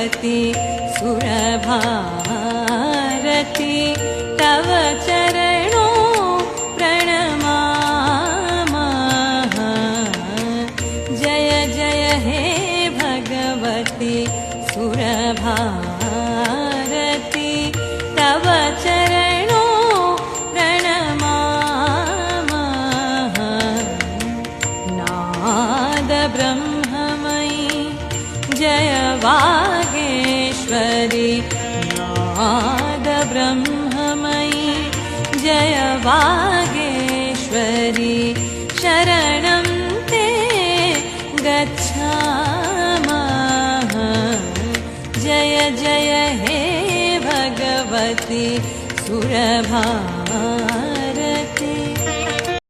भगवति सुरभारती तव चरणों प्रणमामः। जय जय हे भगवति सुरभारती तव चरणों प्रणमामः। नाद ब्रह्ममयी जय वागेश्वरी नाद ब्रह्ममयी जय वागेश्वरी शरणं ते गच्छामः। जय जय हे भगवति सुरभारती।